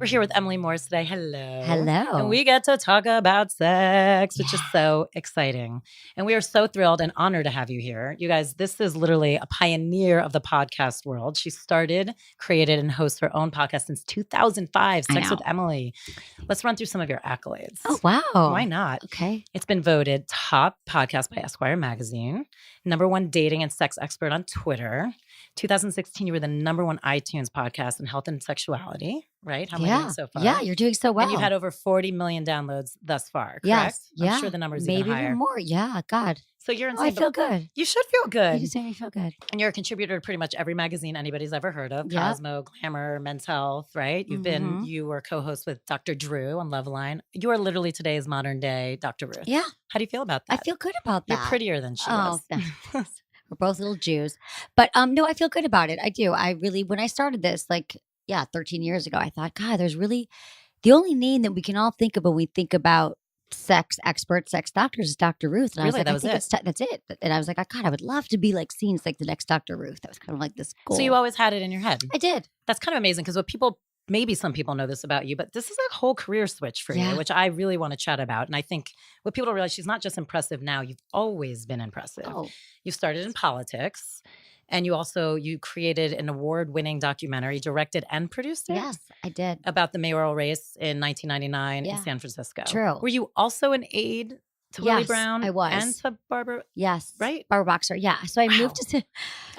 We're here with Emily Morse today. Hello. Hello. And we get to talk about sex, which is so exciting. And we are so thrilled and honored to have you here. You guys, this is literally a pioneer of the podcast world. She started, created, and hosts her own podcast since 2005, Sex with Emily. Let's run through some of your accolades. Oh, wow. Why not? Okay. It's been voted top podcast by Esquire magazine, #1 dating and sex expert on Twitter. 2016, you were the #1 iTunes podcast in health and sexuality, right? How am I doing so far? Yeah, you're doing so well. And you've had over 40 million downloads thus far, correct? Yes. I'm sure the number's maybe even higher. Even more. Yeah, God. So you're insane. I feel good. You should feel good. You say I feel good. And you're a contributor to pretty much every magazine anybody's ever heard of. Cosmo, Glamour, Men's Health, right? You were co-host with Dr. Drew on Loveline. You are literally today's modern day Dr. Ruth. Yeah. How do you feel about that? I feel good about that. You're prettier than she was. Thanks. We're both little Jews. But no, I feel good about it. I do. I really, when I started this, 13 years ago, I thought, God, there's really, the only name that we can all think of when we think about sex experts, sex doctors is Dr. Ruth. And really? I was like, that's it. And I was like, God, I would love to be seen as the next Dr. Ruth. That was kind of like this goal. So you always had it in your head? I did. That's kind of amazing because maybe some people know this about you, but this is a whole career switch for you, which I really want to chat about. And I think what people don't realize, she's not just impressive now, you've always been impressive. Oh. You started in politics, and you created an award-winning documentary, directed and produced it? Yes, I did. About the mayoral race in 1999 in San Francisco. True. Were you also an aide to Willie Brown? I was. And to Barbara? Yes. Right? Barbara Boxer. Yeah. So I moved to...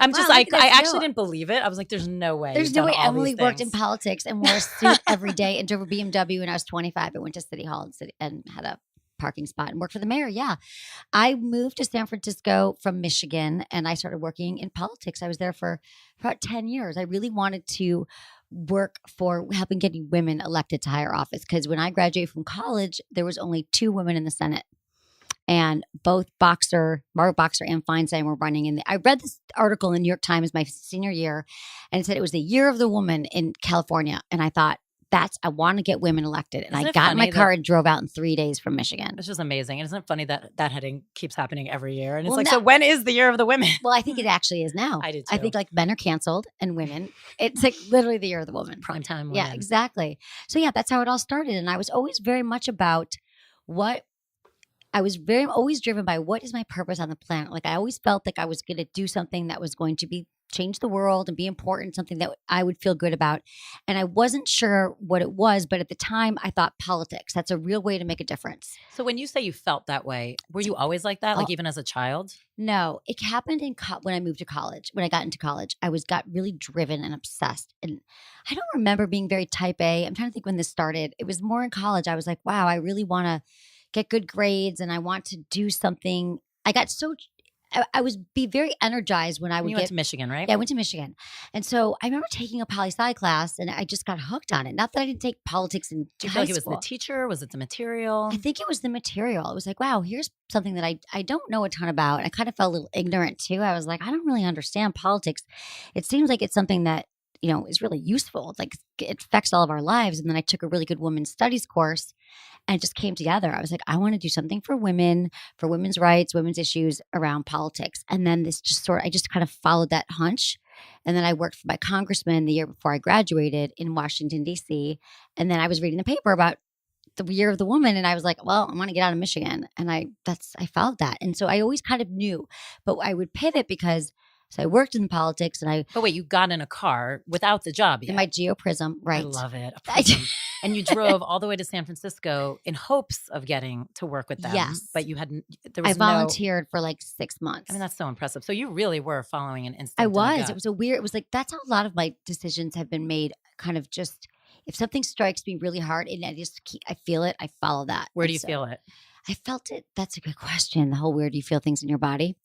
I actually didn't believe it. I was like, there's no way. There's no way Emily worked in politics and wore a suit every day and drove a BMW when I was 25. I went to City Hall and had a parking spot and worked for the mayor. Yeah. I moved to San Francisco from Michigan and I started working in politics. I was there for about 10 years. I really wanted to work for helping getting women elected to higher office because when I graduated from college, there was only 2 women in the Senate. And both Barbara Boxer and Feinstein were running. I read this article in the New York Times my senior year, and it said it was the year of the woman in California. And I thought, I want to get women elected. And I got in my car and drove out in 3 days from Michigan. It's just amazing. Isn't it funny that heading keeps happening every year? And it's so when is the year of the women? Well, I think it actually is now. I do too. I think men are canceled and women. It's literally the year of the woman. Primetime women. Yeah, exactly. So that's how it all started. And I was always very much about always driven by what is my purpose on the planet. I always felt like I was going to do something that was going to change the world and be important, something that I would feel good about. And I wasn't sure what it was, but at the time I thought politics, that's a real way to make a difference. So when you say you felt that way, were you always like that? Even as a child? No, it happened when I moved to college. When I got into college, I got really driven and obsessed. And I don't remember being very type A. I'm trying to think when this started. It was more in college. I was like, wow, I really want to get good grades and I want to do something. I was very energized when I would You went to Michigan, right? Yeah, I went to Michigan. And so I remember taking a poli-sci class and I just got hooked on it. Not that I didn't take politics in Do you feel like it was the teacher? Was it the material? I think it was the material. It was like, wow, here's something that I don't know a ton about. I kind of felt a little ignorant too. I was like, I don't really understand politics. It seems like it's something that is really useful. It affects all of our lives. And then I took a really good women's studies course and it just came together. I was like, I want to do something for women, for women's rights, women's issues around politics. And then I just kind of followed that hunch. And then I worked for my congressman the year before I graduated in Washington, D.C. And then I was reading the paper about the year of the woman. And I was like, well, I want to get out of Michigan. And I followed that. And so I always kind of knew, but I would pivot because so I worked in politics and But wait, you got in a car without the job yet. In my Geo Prism, right. I love it. A Prism. And you drove all the way to San Francisco in hopes of getting to work with them. Yes. But I volunteered for 6 months. I mean, that's so impressive. So you really were following an instinct. I was. It was that's how a lot of my decisions have been made, kind of just, if something strikes me really hard and I feel it, I follow that. Where do you feel it? I felt it. That's a good question. The whole where do you feel things in your body?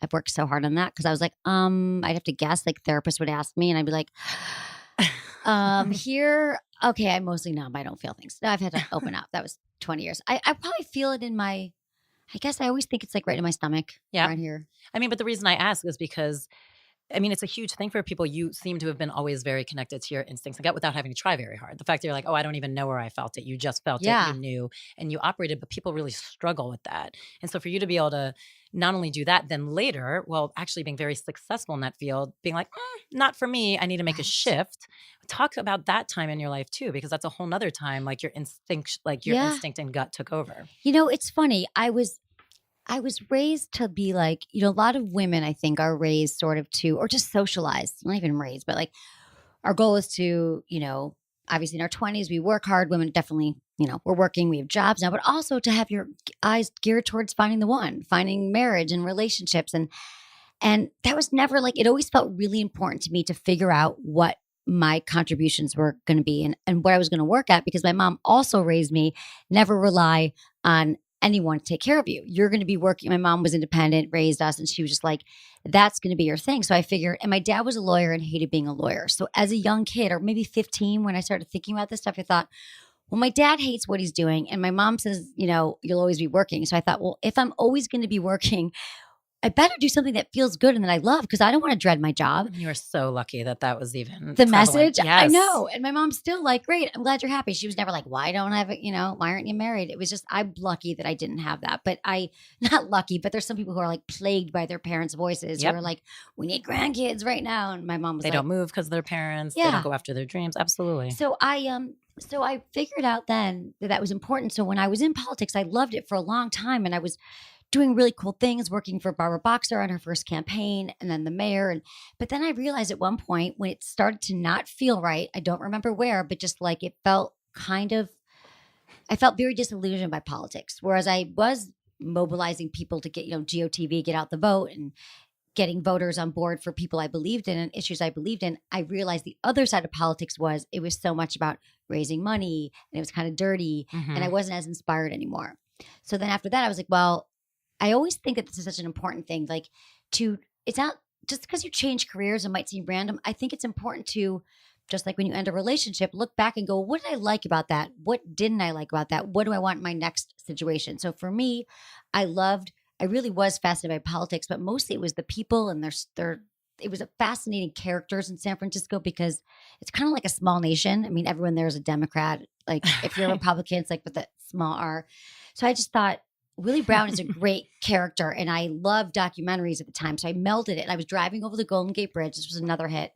I've worked so hard on that because I was like, I'd have to guess. Therapists would ask me, and I'd be like, here, okay, I'm mostly numb. I don't feel things. No, I've had to open up. That was 20 years. I probably feel it in my. I guess I always think it's right in my stomach. Yeah, right here. I mean, but the reason I ask is because I mean, it's a huge thing for people. You seem to have been always very connected to your instincts without having to try very hard. The fact that you're like, oh, I don't even know where I felt it. You just felt it, you knew, and you operated, but people really struggle with that. And so for you to be able to not only do that, then later, well, actually being very successful in that field, being like, not for me, I need to make a Right. shift. Talk about that time in your life too, because that's a whole nother time, like your Yeah. instinct and gut took over. It's funny. I was raised to be like, a lot of women I think are raised sort of to, or just socialized, not even raised, but like our goal is to, obviously in our 20s, we work hard. Women definitely, we're working, we have jobs now, but also to have your eyes geared towards finding the one, finding marriage and relationships. And that was never like, it always felt really important to me to figure out what my contributions were going to be and what I was going to work at, because my mom also raised me, never rely on anyone to take care of you. You're going to be working. My mom was independent, raised us, and she was just like, that's going to be your thing. So I figured, and my dad was a lawyer and hated being a lawyer. So as a young kid, or maybe 15, when I started thinking about this stuff, I thought, well, my dad hates what he's doing. And my mom says, you'll always be working. So I thought, well, if I'm always going to be working, I better do something that feels good and that I love, because I don't want to dread my job. You are so lucky that that was even The prevalent. message. Yes. I know. And my mom's still like, great, I'm glad you're happy. She was never like, why don't I have it? Why aren't you married? It was just, I'm lucky that I didn't have that. But not lucky, but there's some people who are like plagued by their parents' voices who are like, we need grandkids right now. And my mom was They like, don't move because of their parents. Yeah. They don't go after their dreams. Absolutely. So I figured out then that was important. So when I was in politics, I loved it for a long time. And I was doing really cool things, working for Barbara Boxer on her first campaign, and then the mayor. But then I realized at one point when it started to not feel right, I don't remember where, but just like it felt I felt very disillusioned by politics. Whereas I was mobilizing people to get, GOTV, get out the vote, and getting voters on board for people I believed in and issues I believed in. I realized the other side of politics it was so much about raising money, and it was kind of dirty, and I wasn't as inspired anymore. So then after that, I was like, well, I always think that this is such an important thing. Like it's not just because you change careers, it might seem random. I think it's important to, just like when you end a relationship, look back and go, what did I like about that? What didn't I like about that? What do I want in my next situation? So for me, I really was fascinated by politics, but mostly it was the people and it was a fascinating characters in San Francisco, because it's kind of like a small nation. I mean, everyone there is a Democrat. Like if you're a Republican, it's like with a small R. So I just thought, Willie Brown is a great character, and I loved documentaries at the time. So I melded it. I was driving over the Golden Gate Bridge. This was another hit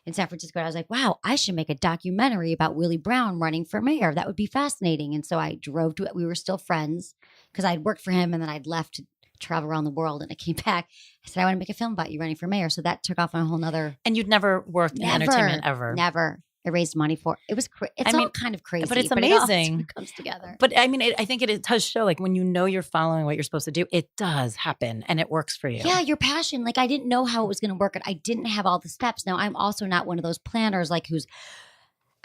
in San Francisco. And I was like, wow, I should make a documentary about Willie Brown running for mayor. That would be fascinating. And so I drove to it. We were still friends because I'd worked for him, and then I'd left to travel around the world, and I came back. I said, I want to make a film about you running for mayor. So that took off on a whole nother. And you'd never worked in entertainment ever? Never. I raised money for it. It was kind of crazy, but it's amazing. But it comes together. But I mean, I think it does show, like when you know you're following what you're supposed to do, it does happen and it works for you. Yeah, your passion. Like I didn't know how it was going to work, and I didn't have all the steps. Now I'm also not one of those planners like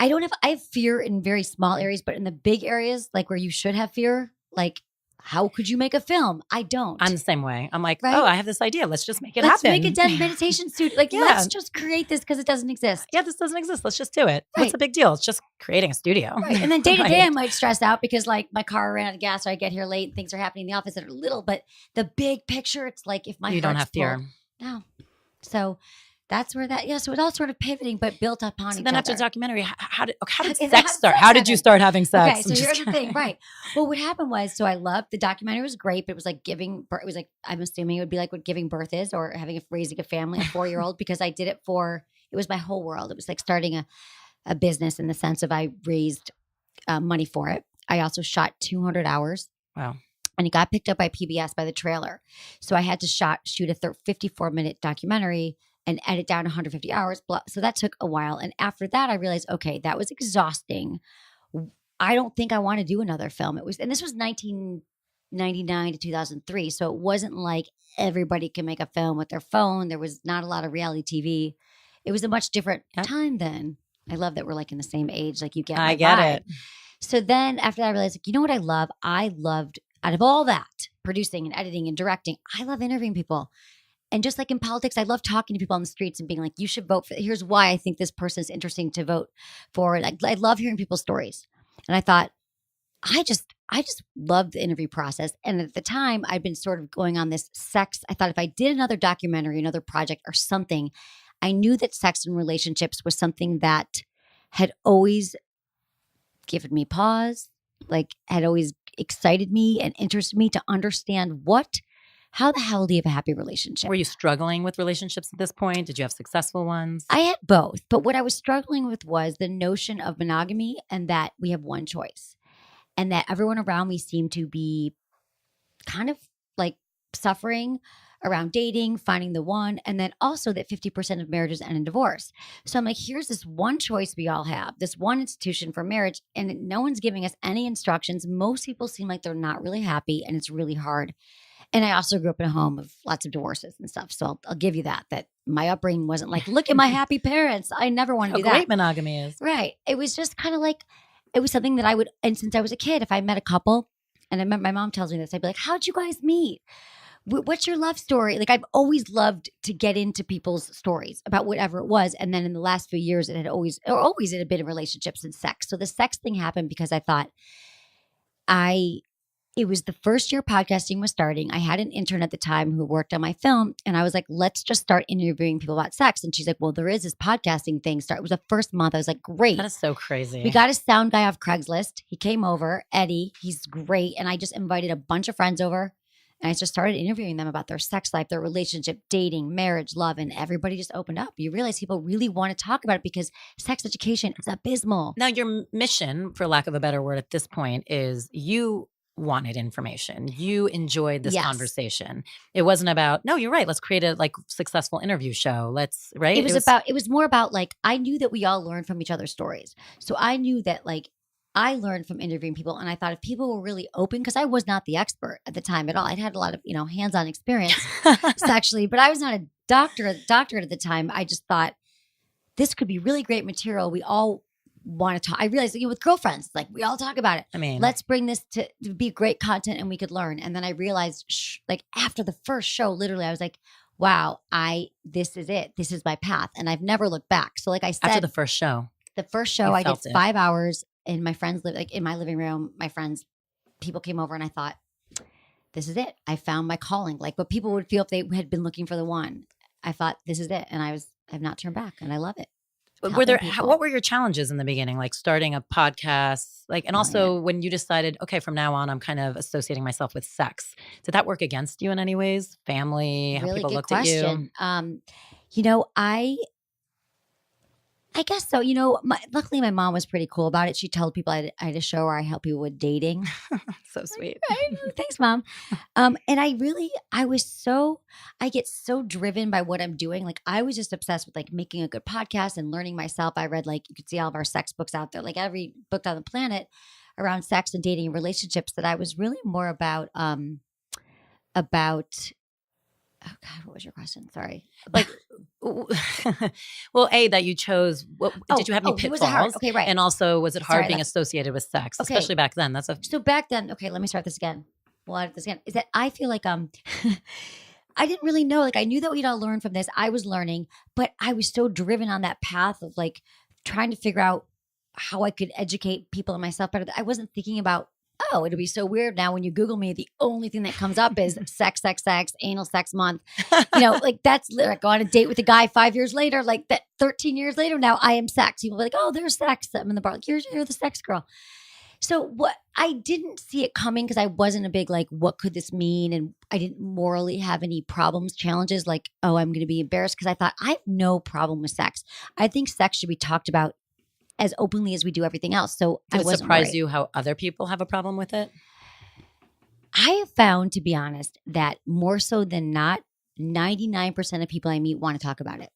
I have fear in very small areas, but in the big areas, like where you should have fear, like how could you make a film? I don't. I'm the same way. I'm like, right? Oh, I have this idea. Let's just make it let's happen. Let's make a meditation studio. Like, let's just create this because it doesn't exist. Yeah, this doesn't exist. Let's just do it. Right. What's the big deal? It's just creating a studio. Right. And then day to day, I might stress out because like my car ran out of gas, so I get here late and things are happening in the office that are little. But the big picture, it's like if you don't have fear. No. So that's where so it all sort of pivoting, but built upon each other. Then after the documentary, how did sex start? How did you start having sex? Okay, so here's the thing, right? Well, what happened was, so I loved the documentary. Was great, but it was like giving birth. It was like, I'm assuming it would be like what giving birth is, or raising a family, a 4-year-old, because I did it it was my whole world. It was like starting a business in the sense of I raised money for it. I also shot 200 hours. Wow. And it got picked up by PBS by the trailer. So I had to shoot a 54-minute documentary and edit down 150 hours. So that took a while. And after that, I realized, okay, that was exhausting. I don't think I want to do another film. And this was 1999 to 2003. So it wasn't like everybody can make a film with their phone. There was not a lot of reality TV. It was a much different time then. I love that we're like in the same age. Like you get I get vibe. it. So then after that, I realized, like, you know what I love? I loved, out of all that, producing and editing and directing, I love interviewing people. And just like in politics, I love talking to people on the streets and being like, you should vote for, here's why I think this person is interesting to vote for. And I love hearing people's stories. And I thought, I just love the interview process. And at the time, I'd been sort of going on this sex. I thought if I did another documentary, another project or something, I knew that sex and relationships was something that had always given me pause, like had always excited me and interested me to understand how the hell do you have a happy relationship? Were you struggling with relationships at this point? Did you have successful ones? I had both, but what I was struggling with was the notion of monogamy and that we have one choice and that everyone around me seemed to be kind of like suffering around dating, finding the one, and then also that 50% of marriages end in divorce. So I'm like, here's this one choice we all have, this one institution for marriage, and no one's giving us any instructions. Most people seem like they're not really happy, and it's really hard. And I also grew up in a home of lots of divorces and stuff. So I'll give you that my upbringing wasn't like, look at my happy parents. I never want to How do that. great monogamy is. Right. It was just kind of like, it was something that I would, and since I was a kid, if I met a couple, and I remember my mom tells me this, I'd be like, how'd you guys meet? What's your love story? Like, I've always loved to get into people's stories about whatever it was. And then in the last few years, it had been in relationships and sex. So the sex thing happened because I thought it was the first year podcasting was starting. I had an intern at the time who worked on my film. And I was like, let's just start interviewing people about sex. And she's like, well, there is this podcasting thing. It was the first month. I was like, great. That is so crazy. We got a sound guy off Craigslist. He came over, Eddie. He's great. And I just invited a bunch of friends over. And I just started interviewing them about their sex life, their relationship, dating, marriage, love. And everybody just opened up. You realize people really want to talk about it because sex education is abysmal. Now, your mission, for lack of a better word at this point, is you wanted information. You enjoyed this conversation. It wasn't about, no, you're right. Let's create a successful interview show. Right? It was more about I knew that we all learned from each other's stories. So I knew that I learned from interviewing people, and I thought if people were really open, because I was not the expert at the time at all. I'd had a lot of, hands-on experience sexually, but I was not a doctorate at the time. I just thought this could be really great material. We all want to talk. I realized with girlfriends, we all talk about it. I mean, let's bring this to be great content and we could learn. And then I realized after the first show, literally, I was like, wow, this is it. This is my path. And I've never looked back. So I said, after the first show, I did 5 hours. And my friends lived in my living room. People came over, and I thought, this is it. I found my calling. What people would feel if they had been looking for the one. I thought, this is it. And I've not turned back, and I love it. What were your challenges in the beginning? Starting a podcast, and also when you decided, okay, from now on, I'm kind of associating myself with sex. Did that work against you in any ways? Family, how people looked at you? I guess so. Luckily my mom was pretty cool about it. She told people I had a show where I help people with dating. So sweet. Thanks, Mom. And I get so driven by what I'm doing. I was just obsessed with making a good podcast and learning myself. I read you could see all of our sex books out there, every book on the planet around sex and dating and relationships, that I was really more about oh God, what was your question? Sorry. Well, that you chose. Did you have any pitfalls? Was it hard? Okay, right. And also, was it hard being associated with sex, especially back then? So back then. Okay, let me start this again. We'll add this again. Is that I feel I didn't really know. I knew that we'd all learn from this. I was learning, but I was so driven on that path of trying to figure out how I could educate people and myself better. I wasn't thinking about, oh, it'll be so weird now when you Google me, the only thing that comes up is sex, anal sex month. That's go on a date with a guy 5 years later, that 13 years later, now I am sex. People be like, oh, there's sex. I'm in the bar. You're the sex girl. So what I didn't see it coming because I wasn't a big, what could this mean? And I didn't morally have any problems, challenges, oh, I'm going to be embarrassed, because I thought I have no problem with sex. I think sex should be talked about as openly as we do everything else. So Did it surprise you how other people have a problem with it? I have found, to be honest, that more so than not, 99% of people I meet want to talk about it.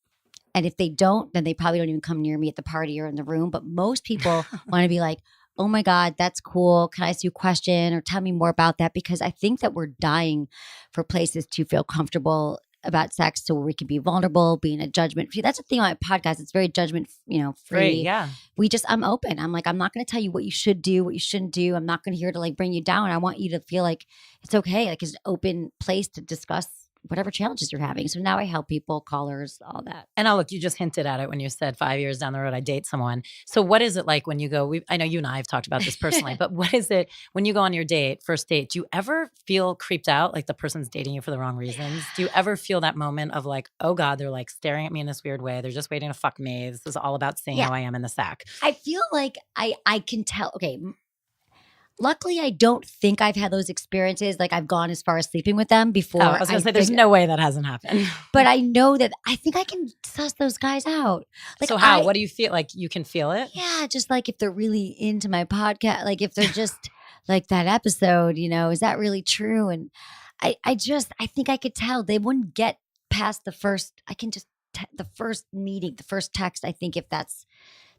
And if they don't, then they probably don't even come near me at the party or in the room. But most people want to be like, oh my God, that's cool. Can I ask you a question or tell me more about that? Because I think that we're dying for places to feel comfortable about sex, so where we can be vulnerable, being a judgment free. That's the thing on my podcast. It's very judgment, free. Right, yeah. I'm open. I'm I'm not going to tell you what you should do, what you shouldn't do. I'm not going to here to bring you down. I want you to feel like it's okay. It's an open place to discuss whatever challenges you're having. So now I help people, callers, all that. And look, you just hinted at it when you said 5 years down the road, I date someone. So what is it like when you go, I know you and I have talked about this personally, but what is it when you go on your first date, do you ever feel creeped out? The person's dating you for the wrong reasons? Do you ever feel that moment of oh God, they're staring at me in this weird way. They're just waiting to fuck me. This is all about seeing how I am in the sack. I feel I can tell. Okay. Luckily, I don't think I've had those experiences. Like I've gone as far as sleeping with them before. I was going to say, there's no way that hasn't happened. But I know that I think I can suss those guys out. Like so how? What do you feel? Like you can feel it? Yeah, just like if they're really into my podcast, like if they're just like that episode, is that really true? And I think I could tell they wouldn't get past the first. I can just the first meeting, the first text. I think if that's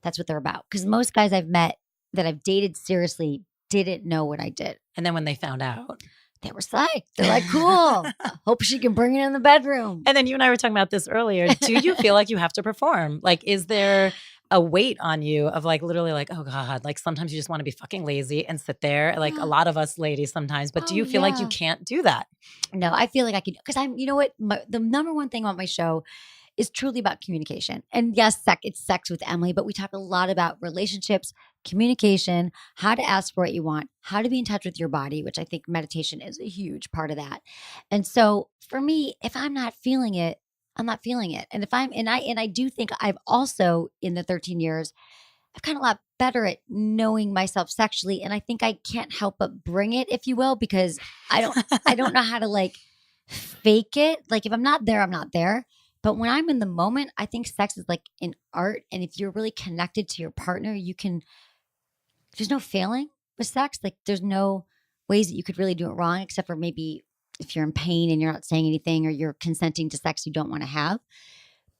what they're about, because most guys I've met that I've dated seriously didn't know what I did. And then when they found out, they were psyched. They're like, cool. Hope she can bring it in the bedroom. And then you and I were talking about this earlier. Do you feel like you have to perform? Like, is there a weight on you of like literally like, oh God, like sometimes you just want to be fucking lazy and sit there, like a lot of us ladies sometimes, but do you feel like you can't do that? No, I feel like I can, because you know what? The number one thing about my show is truly about communication. And yes, it's Sex with Emily, but we talk a lot about relationships, communication, how to ask for what you want, how to be in touch with your body, which I think meditation is a huge part of that. And so for me, if I'm not feeling it, I'm not feeling it. And if I do think I've also in the 13 years, I've gotten a lot better at knowing myself sexually. And I think I can't help but bring it, if you will, because I don't know how to like fake it. Like if I'm not there, I'm not there. But when I'm in the moment, I think sex is like an art. And if you're really connected to your partner, there's no failing with sex. Like there's no ways that you could really do it wrong, except for maybe if you're in pain and you're not saying anything or you're consenting to sex you don't want to have.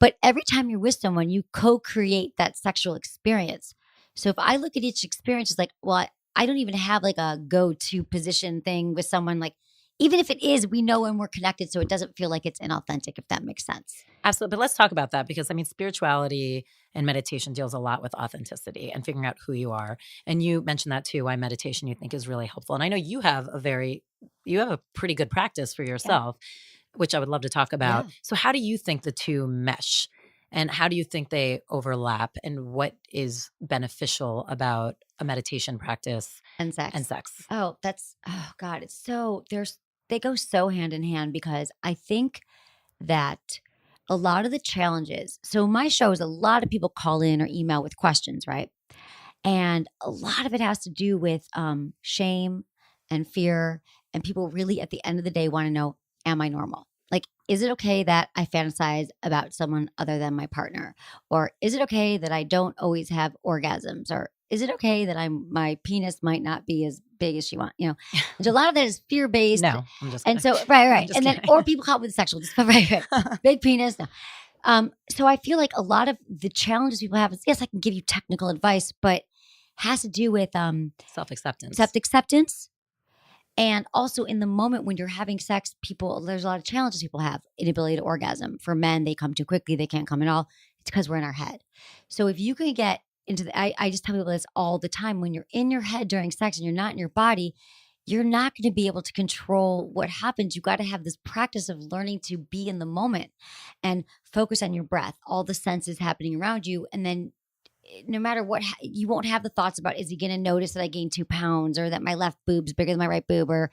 But every time you're with someone, you co-create that sexual experience. So if I look at each experience, it's like, well, I don't even have like a go-to position thing with someone. Like, even if it is, we know when we're connected, so it doesn't feel like it's inauthentic, if that makes sense. Absolutely. But let's talk about that because, I mean, spirituality and meditation deals a lot with authenticity and figuring out who you are. And you mentioned that too, why meditation you think is really helpful. And I know you have a pretty good practice for yourself, which I would love to talk about. Yeah. So how do you think the two mesh? And how do you think they overlap? And what is beneficial about a meditation practice and sex? Oh, God, they go so hand in hand because I think that a lot of the challenges, so my show is a lot of people call in or email with questions, right? And a lot of it has to do with shame and fear. And people really at the end of the day want to know, am I normal? Like, is it okay that I fantasize about someone other than my partner? Or is it okay that I don't always have orgasms? Or is it okay that my penis might not be as big as she wants? There's a lot of that is fear-based. No, I'm just kidding. And so, right. And then, or people come up with sexual, right. Big penis. No. So I feel like a lot of the challenges people have is, yes, I can give you technical advice, but has to do with self-acceptance. And also in the moment when you're having sex, there's a lot of challenges people have. Inability to orgasm. For men, they come too quickly. They can't come at all. It's because we're in our head. So if you can get into I just tell people this all the time. When you're in your head during sex and you're not in your body, you're not going to be able to control what happens. You got to have this practice of learning to be in the moment and focus on your breath, all the senses happening around you. And then no matter what, you won't have the thoughts about, is he going to notice that I gained 2 pounds or that my left boob's bigger than my right boob or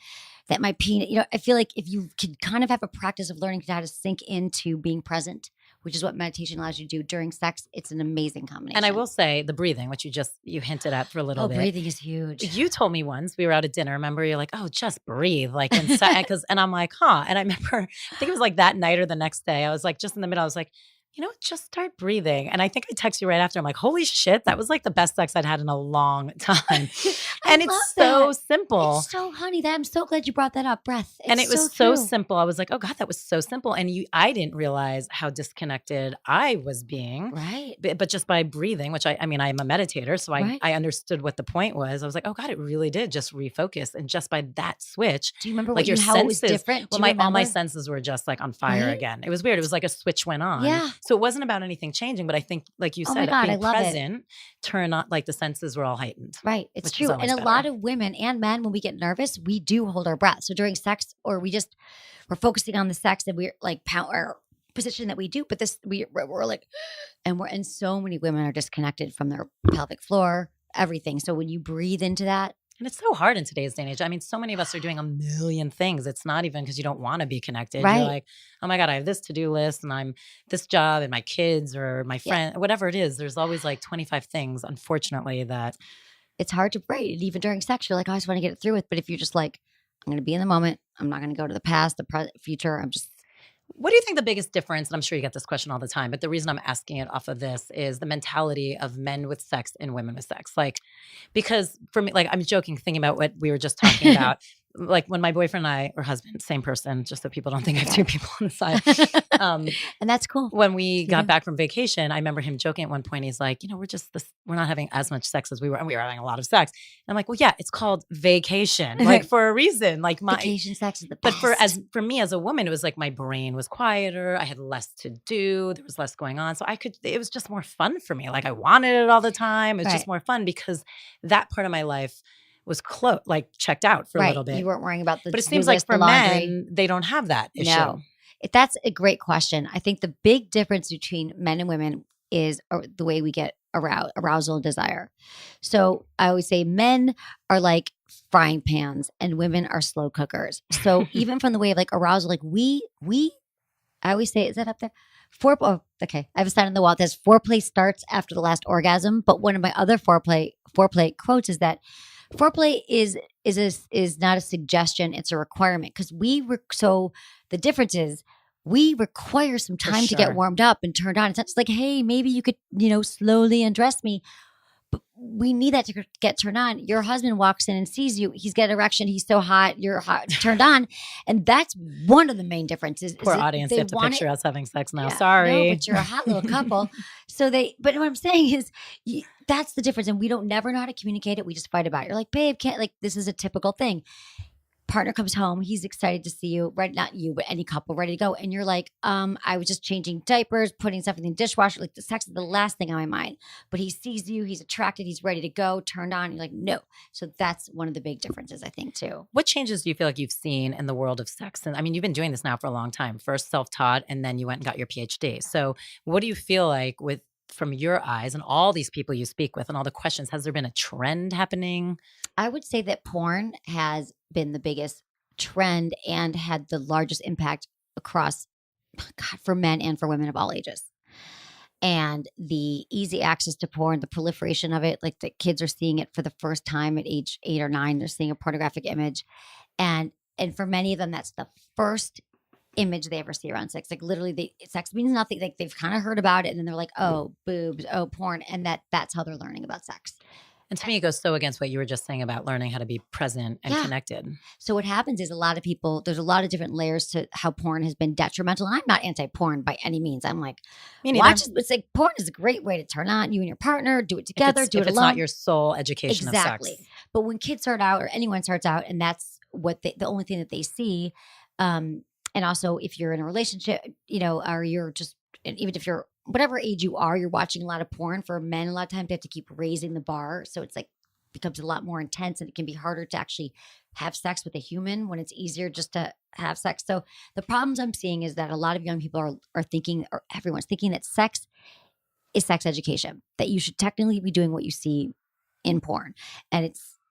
that my penis, I feel like if you could kind of have a practice of learning how to sink into being present, which is what meditation allows you to do during sex, it's an amazing combination. And I will say the breathing, which you hinted at for a little bit. Breathing is huge. You told me once, we were out at dinner, remember? You're like, oh, just breathe. Like, and I'm like, huh. And I remember, I think it was like that night or the next day, I was like, just in the middle, I was like, just start breathing. And I think I texted you right after. I'm like, holy shit, that was like the best sex I'd had in a long time. And it's so simple. It's so, honey, I'm so glad you brought that up. Breath. And it was so simple. I was like, oh God, that was so simple. And I didn't realize how disconnected I was being. Right. But just by breathing, which I'm a meditator. So I understood what the point was. I was like, oh God, it really did just refocus. And just by that switch. Do you remember like how senses, it was different? Well, all my senses were just like on fire again. It was weird. It was like a switch went on. Yeah. So it wasn't about anything changing, but I think, like you said, my God, being present, turn on, like the senses were all heightened. Right. It's true. And a lot of women and men, when we get nervous, we do hold our breath. So during sex, or we're focusing on the sex and we're like our position that we do, but we're like, and so many women are disconnected from their pelvic floor, everything. So when you breathe into that, and it's so hard in today's day and age. I mean, so many of us are doing a million things. It's not even because you don't want to be connected. Right. You're like, oh my God, I have this to-do list and I'm this job and my kids or my friend, whatever it is. There's always like 25 things, unfortunately, that it's hard to break. Even during sex, you're like, oh, I just want to get it through with. But if you're just like, I'm going to be in the moment, I'm not going to go to the past, the future. I'm just. What do you think the biggest difference, and I'm sure you get this question all the time, but the reason I'm asking it off of this is the mentality of men with sex and women with sex. Like, because for me, like I'm joking, thinking about what we were just talking about. Like when my boyfriend and I, or husband, same person, just so people don't think I have two people on the side. And that's cool. When we got back from vacation, I remember him joking at one point. He's like, we're not having as much sex as we were. And we were having a lot of sex. And I'm like, well, yeah, it's called vacation, like for a reason. Like vacation sex is the but best. for me as a woman, it was like my brain was quieter. I had less to do. There was less going on. So it was just more fun for me. Like I wanted it all the time. It was just more fun because that part of my life was like checked out for a little bit. You weren't worrying about but it seems like for men, they don't have that issue. No. That's a great question. I think the big difference between men and women is the way we get arousal and desire. So I always say men are like frying pans and women are slow cookers. So even from the way of like arousal, like I always say, is that up there? Okay. I have a sign on the wall that says foreplay starts after the last orgasm. But one of my other foreplay quotes is that foreplay is not a suggestion; it's a requirement. Because so the difference is we require some time to get warmed up and turned on. It's not just like, hey, maybe you could slowly undress me. But we need that to get turned on. Your husband walks in and sees you. He's got an erection. He's so hot. You're hot, turned on. And that's one of the main differences. Poor audience. They have to picture us having sex now. Yeah, Sorry. No, but you're a hot little couple. But what I'm saying is that's the difference. And we don't never know how to communicate it. We just fight about it. You're like, babe, this is a typical thing. Partner comes home. He's excited to see you, right? Not you, but any couple ready to go. And you're like, I was just changing diapers, putting stuff in the dishwasher. Like the sex is the last thing on my mind. But he sees you, he's attracted, he's ready to go, turned on. You're like, no. So that's one of the big differences, I think, too. What changes do you feel like you've seen in the world of sex? And I mean, you've been doing this now for a long time. First self-taught, and then you went and got your PhD. So what do you feel like from your eyes and all these people you speak with and all the questions, has there been a trend happening? I would say that porn has been the biggest trend and had the largest impact across, for men and for women of all ages. And the easy access to porn, the proliferation of it, like the kids are seeing it for the first time at age 8 or 9, they're seeing a pornographic image. And for many of them, that's the first image they ever see around sex. Like literally sex means nothing. Like they've kind of heard about it and then they're like, oh, boobs, oh, porn. And that's how they're learning about sex. And to me, it goes so against what you were just saying about learning how to be present and connected. So what happens is a lot of people, there's a lot of different layers to how porn has been detrimental. And I'm not anti-porn by any means. I'm like, watch it. It's like porn is a great way to turn on you and your partner, do it together, do it alone. It's not your sole education of sex. But when kids start out or anyone starts out and that's what the only thing that they see, and also if you're in a relationship, or you're just, even if you're whatever age you are, you're watching a lot of porn. For men, a lot of times they have to keep raising the bar. So it's like becomes a lot more intense and it can be harder to actually have sex with a human when it's easier just to have sex. So the problems I'm seeing is that a lot of young people are thinking, or everyone's thinking, that sex is sex education, that you should technically be doing what you see in porn. And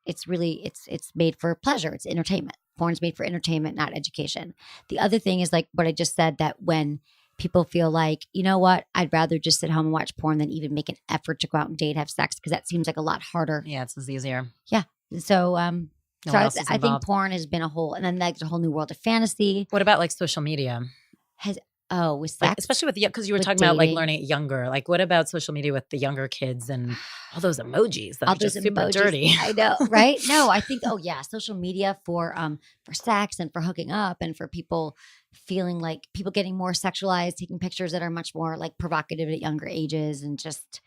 it's really made for pleasure. It's entertainment. Porn's made for entertainment, not education. The other thing is like what I just said, that when people feel like, you know what, I'd rather just sit home and watch porn than even make an effort to go out and date, have sex, because that seems like a lot harder. Yeah, it's easier. Yeah. So, I think porn has been a whole, and then like a whole new world of fantasy. What about like social media? With sex? Especially because you were talking about like learning it younger. Like what about social media with the younger kids and all those emojis that are just super dirty? I know, right? No, I think, social media for sex and for hooking up and for people feeling like people getting more sexualized, taking pictures that are much more like provocative at younger ages and just.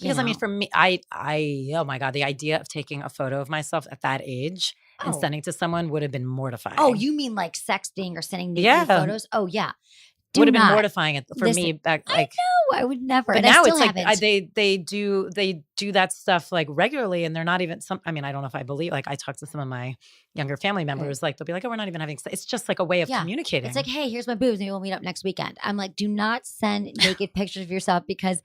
Because I mean, for me, I oh my God, the idea of taking a photo of myself at that age and sending to someone would have been mortifying. Oh, you mean like sexting or sending naked photos? Oh yeah. Would have been mortifying for me back. Like, I know, I would never. But now it's like they do that stuff like regularly, and they're not even I mean, I don't know if I believe. Like, I talk to some of my younger family members. Like, they'll be like, "Oh, we're not even having sex." It's just like a way of communicating. It's like, "Hey, here's my boobs. Maybe we'll meet up next weekend." I'm like, "Do not send naked pictures of yourself," because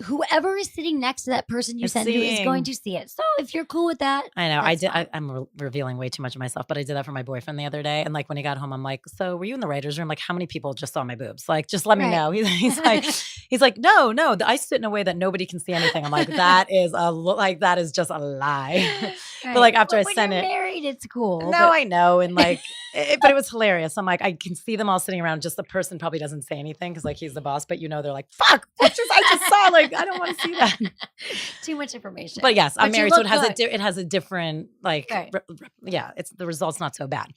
whoever is sitting next to that person you Is send to is going seeing. to see it. So if you're cool with that, I know. that's fine. I'm revealing way too much of myself, but I did that for my boyfriend the other day. And like when he got home, I'm like, "So were you in the writers' room? Like, how many people just saw my boobs? Like, just let me Right. know." He's like, "No, no. I sit in a way that nobody can see anything." I'm like, "That is that is just a lie." But like Right. after I When sent you're it, married, it's cool. no, But I know, and like, but it was hilarious. I'm like, I can see them all sitting around. Just the person probably doesn't say anything because like he's the boss, but they're like, "Fuck, I just saw. Like, I don't want to see that." too much information. But yes, I'm But you married, so look good. it has a different like Right. yeah, it's the result's not so bad.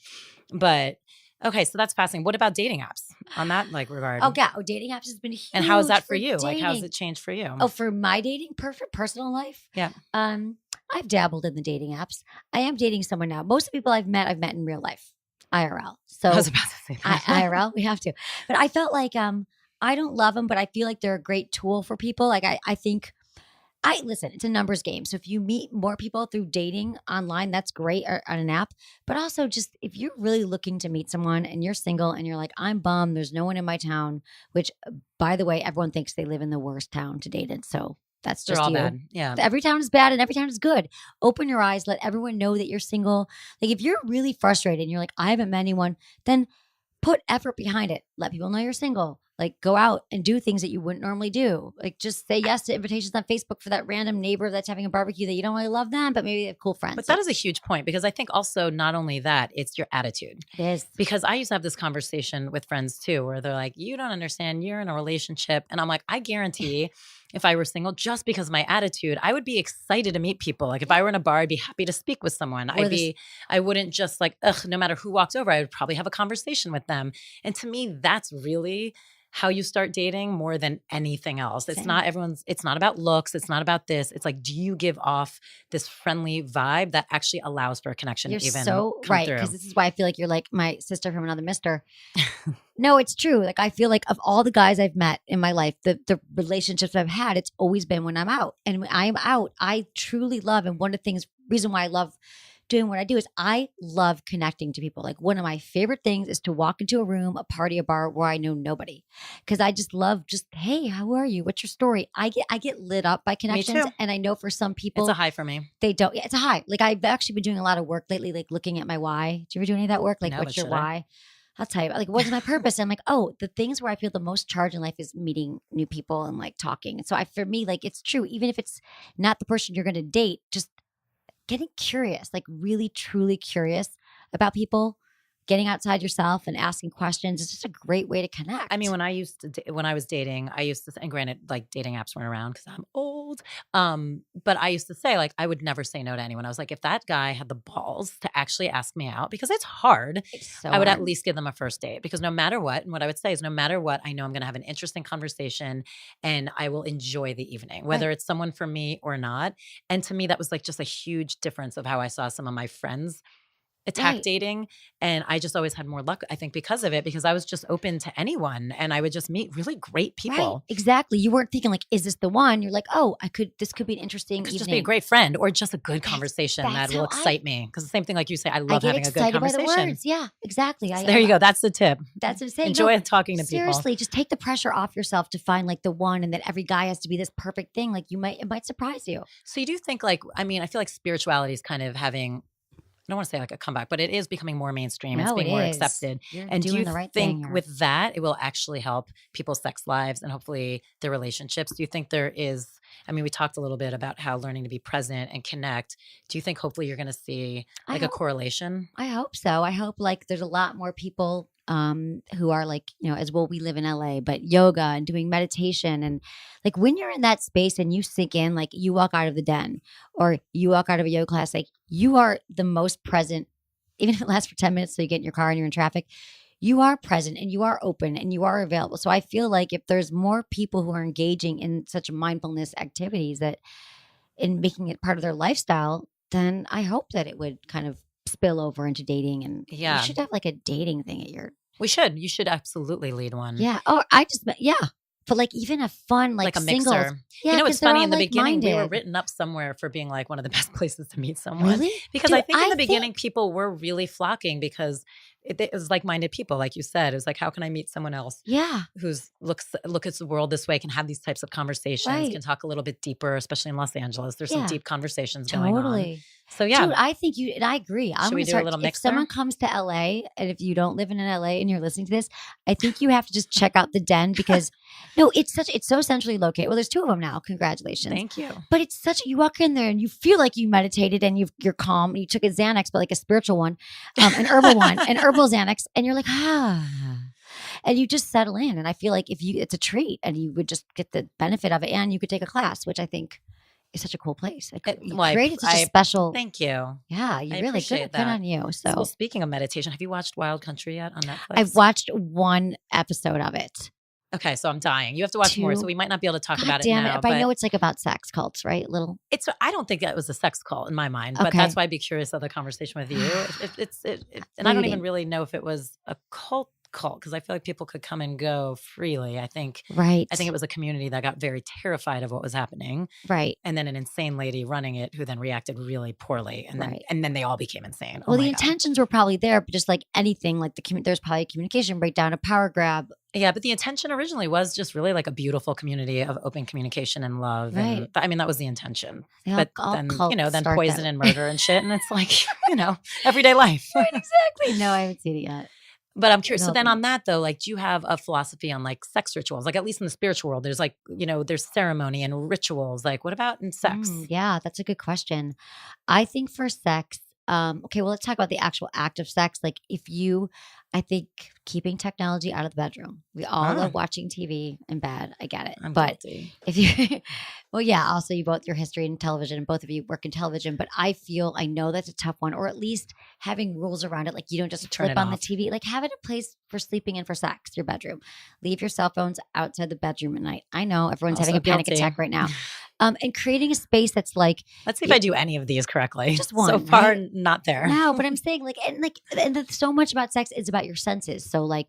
But okay, so that's fascinating. What about dating apps on that like regard? Oh, yeah. Oh, dating apps has been huge And how is that for for you? Like, how's dating. it changed for you? Oh, for my dating, perfect personal life. Yeah, I've dabbled in the dating apps. I am dating someone now. Most of the people I've met in real life, IRL. I was So about to say that. IRL, we have to. But I felt like I don't love them, but I feel like they're a great tool for people. Like I think I listen, it's a numbers game. So if you meet more people through dating online, that's great or on an app. But also just if you're really looking to meet someone and you're single and you're like, I'm bummed, there's no one in my town, which by the way, everyone thinks they live in the worst town to date in. So that's They're just all you. bad. Yeah. Every town is bad and every town is good. Open your eyes, let everyone know that you're single. Like if you're really frustrated and you're like, I haven't met anyone, then put effort behind it. Let people know you're single. Like go out and do things that you wouldn't normally do. Like just say yes to invitations on Facebook for that random neighbor that's having a barbecue that you don't really love them, but maybe they have cool friends. But that is a huge point because I think also not only that, it's your attitude. It is. Because I used to have this conversation with friends too, where they're like, "You don't understand. You're in a relationship," and I'm like, "I guarantee, if I were single, just because of my attitude, I would be excited to meet people. Like if I were in a bar, I'd be happy to speak with someone. I wouldn't just like, ugh, no matter who walked over, I would probably have a conversation with them. And to me, that's really how you start dating more than anything else. It's Same. it's not about looks. It's not about this. It's like, do you give off this friendly vibe that actually allows for a connection You're to even so come right. through? Because this is why I feel like you're like my sister from another mister. No, it's true. Like I feel like of all the guys I've met in my life, the relationships I've had, it's always been when I'm out. And when I'm out, I truly love, and one of the things, reason why I love doing what I do is I love connecting to people. Like one of my favorite things is to walk into a room, a party, a bar where I know nobody. Cause I just love hey, how are you? What's your story? I get lit up by connections. too. And I know for some people It's a high for me. they don't. Yeah, it's a high. Like I've actually been doing a lot of work lately, like looking at my why. Do you ever do any of that work? Like No, what's but your should I? why? I'll tell you. Like what's my purpose? And I'm like, oh, the things where I feel the most charge in life is meeting new people and like talking. And so for me, like it's true. Even if it's not the person you're going to date, just getting curious, like really truly curious about people, getting outside yourself and asking questions. It's just a great way to connect. I mean, when I was dating, I used to, and granted, like dating apps weren't around because I'm old. But I used to say, like, I would never say no to anyone. I was like, if that guy had the balls to actually ask me out, because it's hard, it's so I would at hard. least give them a first date. Because no matter what, and what I would say is, no matter what, I know I'm going to have an interesting conversation, and I will enjoy the evening, whether it's someone for me or not. And to me, that was like just a huge difference of how I saw some of my friends attack Right. dating, and I just always had more luck, I think, because of it, because I was just open to anyone and I would just meet really great Right. people. Exactly. You weren't thinking like, is this the one? You're like, oh, this could be an interesting It could evening. just be a great friend or just a good conversation that's that will how excite me. Because the same thing, like you say, I I love get having a good excited by the conversation. words. Yeah, exactly. So there you go. That's the tip. That's what I'm saying. Enjoy No, talking to people. seriously, just take the pressure off yourself to find like the one, and that every guy has to be this perfect thing. Like it might surprise you. So you do think like, I mean, I feel like spirituality is kind of having, I don't want to say like a comeback, but it is becoming more mainstream. It's No, being it more is. accepted. You're And do doing you the right thing think here. with that, it will actually help people's sex lives and hopefully their relationships? Do you think there is, I mean, we talked a little bit about how learning to be present and connect. Do you think hopefully you're going to see I like a hope- correlation? I hope so. I hope like there's a lot more people who are like, as well, we live in LA, but yoga and doing meditation. And like when you're in that space and you sink in, like you walk out of the den or you walk out of a yoga class, like you are the most present, even if it lasts for 10 minutes. So you get in your car and you're in traffic, you are present and you are open and you are available. So I feel like if there's more people who are engaging in such mindfulness activities that in making it part of their lifestyle, then I hope that it would kind of spill over into dating. And Yeah. you should have like a dating thing at your We should. You should absolutely lead one. yeah. Oh, but like even a fun like a singles. mixer. Yeah, You know, 'cause it's they're funny all in the beginning, we were like-minded. written up somewhere for being like one of the best places to meet someone. Really? Because Dude, I think in I the think- beginning, people were really flocking because it was like-minded people, like you said. It was like, how can I meet someone else Yeah. who's look at the world this way, can have these types of conversations, Right. can talk a little bit deeper, especially in Los Angeles. There's some Yeah. deep conversations going on. Totally. So yeah, Dude, I think and I agree. I'm should going we to do a start, little if someone mixer? comes to LA and if you don't live in LA and you're listening to this, I think you have to just check out the Den because no, it's so centrally located. Well, there's 2 of them now. Congratulations. Thank you. But it's you walk in there and you feel like you meditated and you're calm. And you took a Xanax, but like a spiritual one, an herbal one, an herbal Xanax. And you're like, and you just settle in. And I feel like it's a treat and you would just get the benefit of it and you could take a class, which I think is such a cool place. You created such a special. Thank you. Yeah, you I really appreciate good on you. Well, So speaking of meditation, have you watched Wild Country yet on Netflix? I've watched 1 episode of it. Okay, so I'm dying. You have to watch more, so 2. we might not be able to talk God about it damn now. it. But I know it's like about sex cults, right? I don't think that was a sex cult in my mind, but Okay. that's why I'd be curious of the conversation with you. And I don't even really know if it was a cult because I feel like people could come and go freely. I think Right. it was a community that got very terrified of what was happening, Right. and then an insane lady running it who then reacted really poorly, and Right. then they all became insane. Well, the God. intentions were probably there, but just like anything, like there's probably a communication breakdown, a power grab. Yeah, but the intention originally was just really like a beautiful community of open communication and love. Right. And I mean, that was the intention. They But all then, cults then start poison that and murder and shit. And it's like, everyday life. Right, exactly. No, I haven't seen it yet. But I'm curious. So No, then but- on that though, like, do you have a philosophy on like sex rituals? Like at least in the spiritual world, there's like, there's ceremony and rituals. Like what about in sex? Yeah, that's a good question. I think for sex, okay, well, let's talk about the actual act of sex. Like I think keeping technology out of the bedroom. We all love watching TV in bed. I get it. I'm but guilty. if you, well, yeah, also your history in television and both of you work in television, but I know that's a tough one, or at least having rules around it. Like you don't just Turn flip it on the off. TV, like have it a place for sleeping and for sex, your bedroom. Leave your cell phones outside the bedroom at night. I know everyone's Also having a panic guilty. attack right now. And creating a space that's like, Let's see if I do any of these correctly. Just one, So far, right? not there. no, but I'm saying and so much about sex is about your senses. So like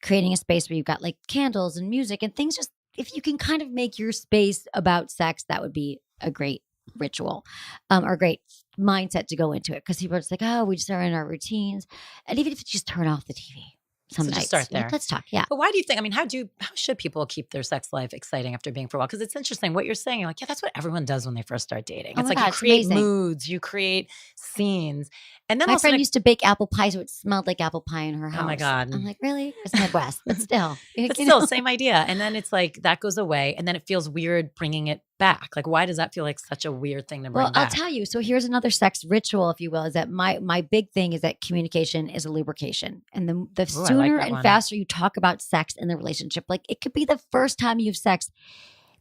creating a space where you've got like candles and music and things. Just if you can kind of make your space about sex, that would be a great ritual or a great mindset to go into it. Because people are just like, oh, we just are in our routines. And even if you just turn off the TV some So nights. just start there. Let's talk. Yeah. But why do you think, how should people keep their sex life exciting after being for a while? Because it's interesting what you're saying. You're like, yeah, that's what everyone does when they first start dating. Oh It's my like God, you it's create amazing. moods, you create scenes. And then My also friend used to bake apple pie, so it smelled like apple pie in her house. Oh my God. I'm like, really? It's Midwest, but still. but still, same idea. And then it's like that goes away. And then it feels weird bringing it back. Like, why does that feel like such a weird thing to bring Well, back? I'll tell you. So here's another sex ritual, if you will, is that my big thing is that communication is a lubrication. And the Ooh, I like sooner that and one. faster you talk about sex in the relationship, like it could be the first time you have sex,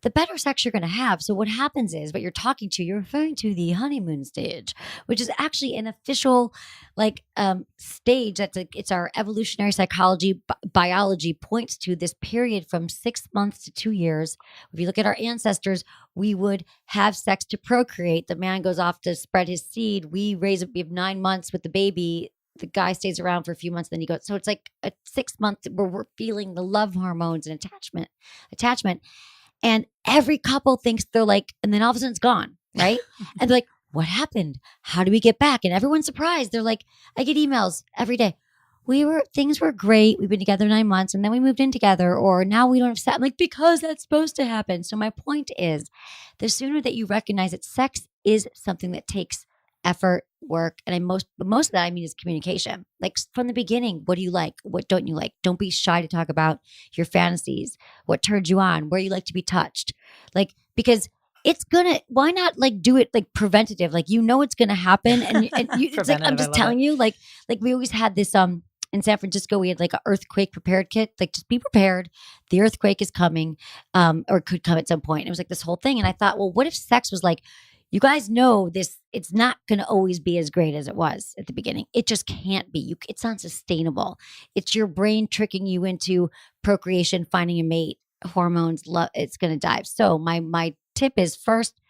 the better sex you're going to have. So what happens is what you're referring to the honeymoon stage, which is actually an official stage. It's our evolutionary psychology, biology points to this period from 6 months to 2 years. If you look at our ancestors, we would have sex to procreate. The man goes off to spread his seed. We have 9 months with the baby. The guy stays around for a few months, then he goes. So it's like a 6 month where we're feeling the love hormones and attachment. And every couple thinks they're like, and then all of a sudden it's gone, right? And they're like, what happened? How do we get back? And everyone's surprised. They're like, I get emails every day. Things were great. We've been together 9 months and then we moved in together, or now we don't have sex. I'm like, because that's supposed to happen. So my point is, the sooner that you recognize that sex is something that takes effort, work, and most of that I mean is communication. Like from the beginning, what do you like? What don't you like? Don't be shy to talk about your fantasies, what turns you on, where you like to be touched. Like, because why not like do it like preventative? Like, it's gonna happen. And it's like, I'm just telling you, like we always had this, in San Francisco, we had like an earthquake prepared kit. Like, just be prepared. The earthquake is coming, or could come at some point. And it was like this whole thing. And I thought, well, what if sex was like, you guys know this, it's not going to always be as great as it was at the beginning. It just can't be. It's unsustainable. It's your brain tricking you into procreation, finding a mate, hormones, love, it's going to dive. So my tip is, first,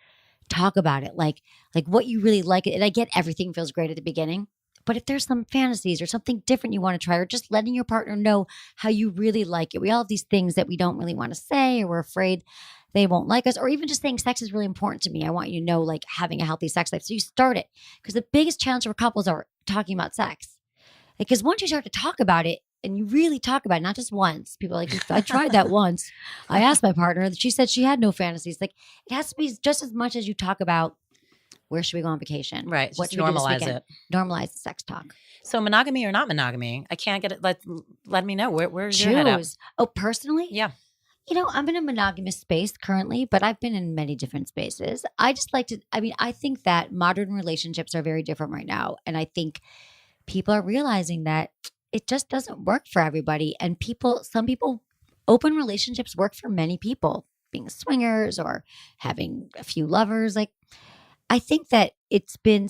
talk about it. Like what you really like. And I get everything feels great at the beginning. But if there's some fantasies or something different you want to try, or just letting your partner know how you really like it. We all have these things that we don't really want to say, or we're afraid they won't like us, or even just saying sex is really important to me. I want you to know, like, having a healthy sex life. So you start it, because the biggest challenge for couples are talking about sex. Because once you start to talk about it and you really talk about it, not just once, people are like, I tried that once. I asked my partner, she said she had no fantasies. Like, it has to be just as much as you talk about where should we go on vacation? Right. What Just should we do this normalize weekend? it. Normalize the sex talk. So monogamy or not monogamy? I can't get it. Let me know. Where's your head at? Choose. Oh, personally? Yeah. I'm in a monogamous space currently, but I've been in many different spaces. I just like to, I think that modern relationships are very different right now. And I think people are realizing that it just doesn't work for everybody. And some people, open relationships work for many people, being swingers or having a few lovers. Like, I think that it's been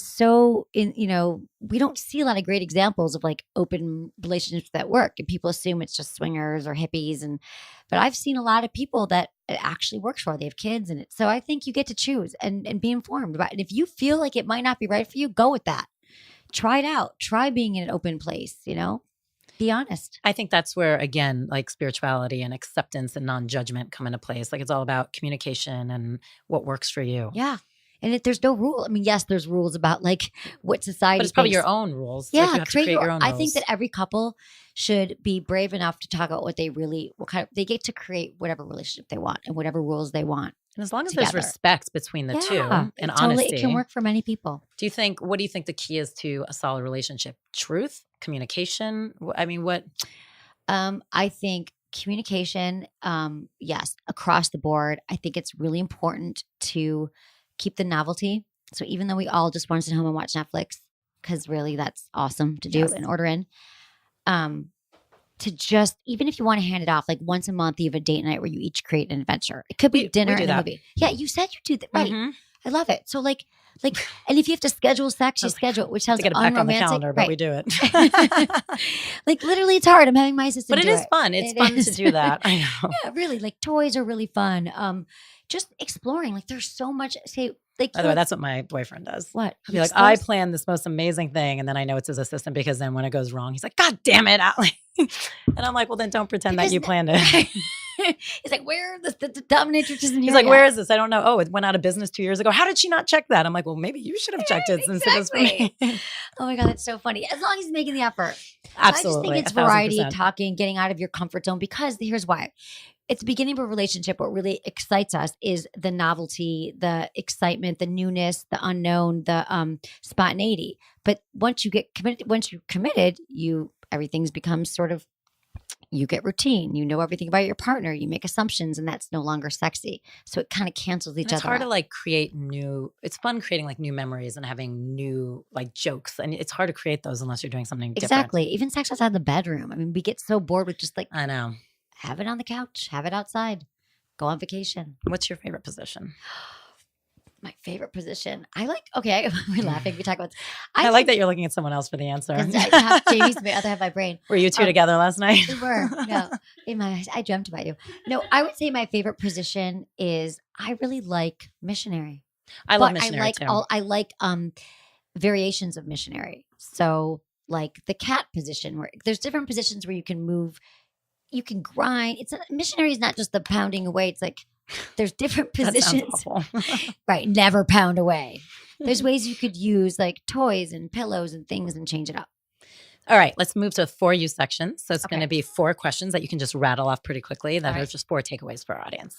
we don't see a lot of great examples of like open relationships that work. And people assume it's just swingers or hippies. But I've seen a lot of people that it actually works for. They have kids in it. So I think you get to choose and be informed about it. And if you feel like it might not be right for you, go with that. Try it out. Try being in an open place, be honest. I think that's where, again, like spirituality and acceptance and non-judgment come into place. Like it's all about communication and what works for you. Yeah. And there's no rule. I mean, yes, there's rules about like what society But it's probably thinks. your own rules. Yeah, Like you have to create your own rules. I think that every couple should be brave enough to talk about they get to create whatever relationship they want and whatever rules they want. And as long as together. there's respect between the two and honesty. honesty. It can work for many people. What do you think the key is to a solid relationship? Truth, communication? I mean, what? I think communication, yes, across the board. I think it's really important to keep the novelty. So even though we all just want to sit home and watch Netflix, because really that's awesome to do and order in, to just, even if you want to hand it off, like once a month, you have a date night where you each create an adventure. It could be dinner and a movie. Yeah, you said you do that. Right. Mm-hmm. I love it. So like, and if you have to schedule sex, you schedule it, which sounds to get it back on the unromantic. calendar, but we do it. Like literally it's hard. I'm having my assistant But it do is fun. It's fun to do that. I know. Yeah, really. Like toys are really fun. Just exploring. Like there's so much. By the way, that's what my boyfriend does. What? He'll be like, I planned this most amazing thing. And then I know it's his assistant because then when it goes wrong, he's like, God damn it, Allie. And I'm like, well, then don't pretend that you planned it. He's like, where are the dominatrix isn't here? He's like, where is this? I don't know. Oh, it went out of business 2 years ago. How did she not check that? I'm like, well, maybe you should have checked it since it was for me. Oh my God, that's so funny. As long as he's making the effort. Absolutely. I just think it's variety, talking, getting out of your comfort zone, because here's why. It's the beginning of a relationship. What really excites us is the novelty, the excitement, the newness, the unknown, the spontaneity. But once you get committed, everything's becomes sort of, you get routine. You know everything about your partner. You make assumptions, and that's no longer sexy. So it kind of cancels each other. It's hard to like create it's fun creating like new memories and having new like jokes. And it's hard to create those unless you're doing something different. Exactly. Even sex outside the bedroom. I mean, we get so bored with just like, I know. Have it on the couch. Have it outside. Go on vacation. What's your favorite position? My favorite position. We're laughing. We talk about. I like that you're looking at someone else for the answer. I have Jamie's the other half of my brain. Were you two together last night? We were. No, I dreamt about you. No, I would say my favorite position is I really like missionary. I love missionary too. I like variations of missionary. So like the cat position, where there's different positions where you can move. You can grind. Missionary is not just the pounding away. It's like there's different positions. Right. Never pound away. There's ways you could use like toys and pillows and things and change it up. All right. Let's move to a For You section. So it's going to be 4 questions that you can just rattle off pretty quickly. That are just 4 takeaways for our audience.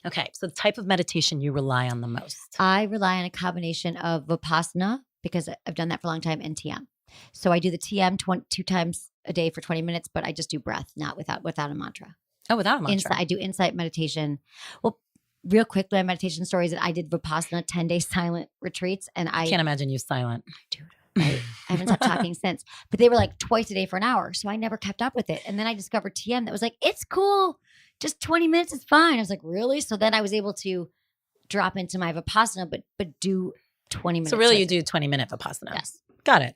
Okay. So the type of meditation you rely on the most. I rely on a combination of Vipassana, because I've done that for a long time, and TM. So I do the TM 2 times a day for 20 minutes, but I just do breath, not without a mantra. Oh, without a mantra. I do insight meditation. Well, real quick, my meditation story is that I did Vipassana 10-day silent retreats, and I can't imagine you silent. Dude, I haven't stopped talking since. But they were like twice a day for an hour, so I never kept up with it. And then I discovered TM that was like, it's cool, just 20 minutes is fine. I was like, really? So then I was able to drop into my Vipassana, but do 20 minutes. So really, you do 20-minute Vipassana. Yes. Got it.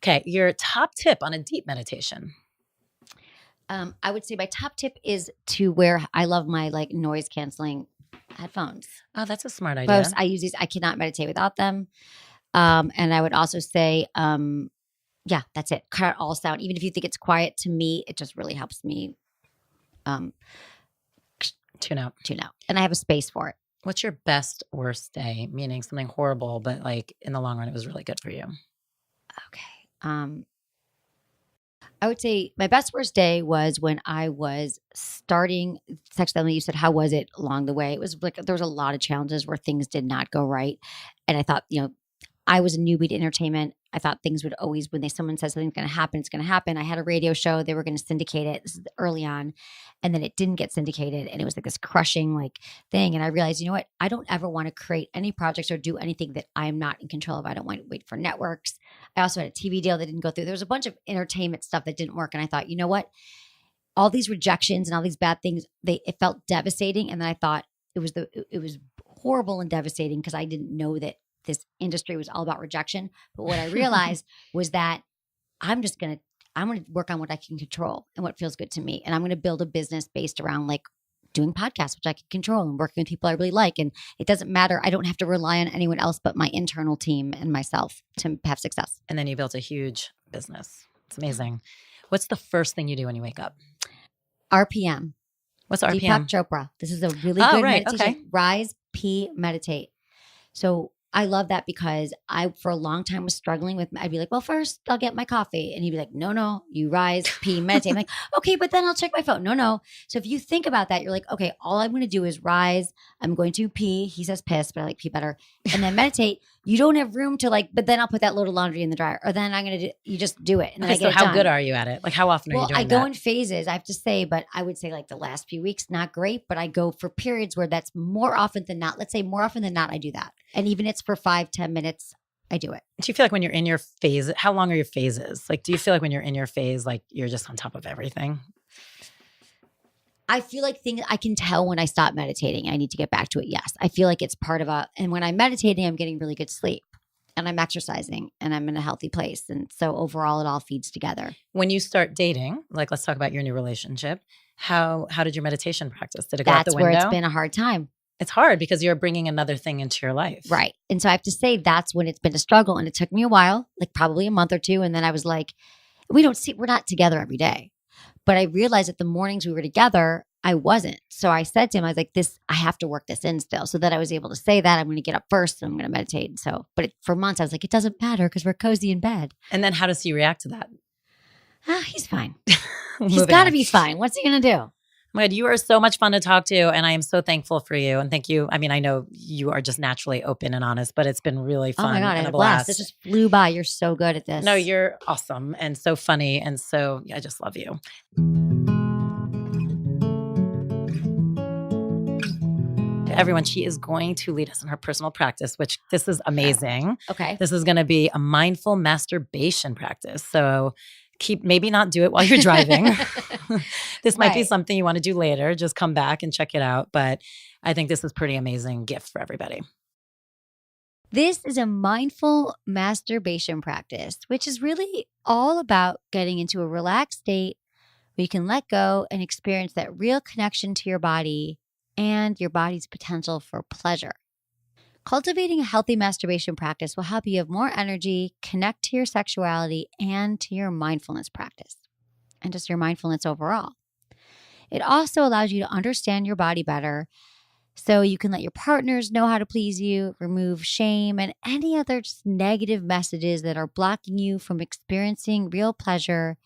Okay. Your top tip on a deep meditation. I would say my top tip is to wear. I love my like noise canceling headphones. Oh, that's a smart idea. I use these. I cannot meditate without them. And I would also say, that's it. Cut out all sound. Even if you think it's quiet, to me, it just really helps me tune out. And I have a space for it. What's your best, worst day? Meaning something horrible, but like in the long run, it was really good for you. Okay. I would say my best worst day was when I was starting Sex Family. You said, how was it along the way? It was like there was a lot of challenges where things did not go right. And I thought, I was a newbie to entertainment. I thought things would always, when someone says something's going to happen, it's going to happen. I had a radio show. They were going to syndicate it. This is early on. And then it didn't get syndicated. And it was like this crushing thing. And I realized, you know what? I don't ever want to create any projects or do anything that I'm not in control of. I don't want to wait for networks. I also had a TV deal that didn't go through. There was a bunch of entertainment stuff that didn't work. And I thought, you know what? All these rejections and all these bad things, it felt devastating. And then I thought it was horrible and devastating because I didn't know that this industry was all about rejection. But what I realized was that I'm going to work on what I can control and what feels good to me. And I'm going to build a business based around doing podcasts, which I can control, and working with people I really like. And it doesn't matter. I don't have to rely on anyone else but my internal team and myself to have success. And then you built a huge business. It's amazing. What's the first thing you do when you wake up? RPM. What's RPM? Deepak Chopra. This is a really good meditation. Okay. Rise, pee, meditate. So I love that because I, for a long time, was struggling with, I'd be like, well, first I'll get my coffee. And he'd be like, no, you rise, pee, meditate. I'm like, okay, but then I'll check my phone. No. So if you think about that, you're like, okay, all I'm going to do is rise. I'm going to pee. He says piss, but I like pee better. And then meditate. You don't have room to but then I'll put that load of laundry in the dryer. Or then I'm going to you just do it. And then okay, I get so how done. good are you at it? How often are you doing that? I go in phases, I have to say, but I would say the last few weeks, not great, but I go for periods where that's more often than not. Let's say more often than not, I do that. And even it's for 5-10 minutes, I do it. Do you feel like when you're in your phase, how long are your phases? Do you feel like when you're in your phase, you're just on top of everything? I feel like things I can tell when I stop meditating. I need to get back to it. Yes. I feel like it's part of and when I'm meditating, I'm getting really good sleep. And I'm exercising and I'm in a healthy place. And so overall, it all feeds together. When you start dating, let's talk about your new relationship. How did your meditation practice? Did it go out the window? That's where it's been a hard time. It's hard because you're bringing another thing into your life. Right. And so I have to say that's when it's been a struggle. And it took me a while, probably a month or two. And then I was like, we're not together every day. But I realized that the mornings we were together, I wasn't. So I said to him, I was like, I have to work this in still. So that I was able to say that I'm going to get up first and I'm going to meditate. And for months I was like, it doesn't matter because we're cozy in bed. And then how does he react to that? He's fine. He's got to be fine. What's he going to do? My God, you are so much fun to talk to. And I am so thankful for you. And thank you. I mean, I know you are just naturally open and honest, but it's been really fun. Oh my God, and a blast. It just flew by. You're so good at this. No, you're awesome and so funny. And so I just love you. Everyone, she is going to lead us in her personal practice, which this is amazing. Okay. This is going to be a mindful masturbation practice. So maybe not do it while you're driving. This might be something you want to do later. Just come back and check it out. But I think this is pretty amazing gift for everybody. This is a mindful masturbation practice, which is really all about getting into a relaxed state where you can let go and experience that real connection to your body and your body's potential for pleasure. Cultivating a healthy masturbation practice will help you have more energy, connect to your sexuality, and to your mindfulness practice, and just your mindfulness overall. It also allows you to understand your body better so you can let your partners know how to please you, remove shame, and any other just negative messages that are blocking you from experiencing real pleasure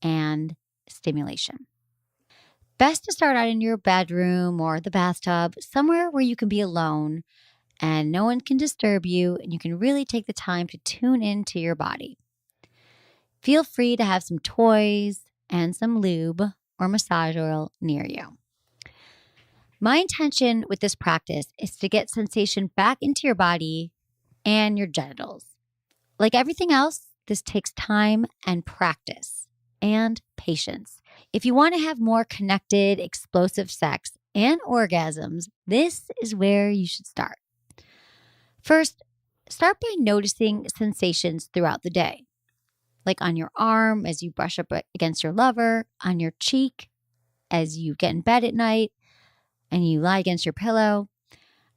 and stimulation. Best to start out in your bedroom or the bathtub, somewhere where you can be alone and no one can disturb you and you can really take the time to tune into your body. Feel free to have some toys and some lube or massage oil near you. My intention with this practice is to get sensation back into your body and your genitals. Like everything else, this takes time and practice and patience. If you want to have more connected, explosive sex and orgasms, this is where you should start. First, start by noticing sensations throughout the day, like on your arm as you brush up against your lover, on your cheek as you get in bed at night and you lie against your pillow,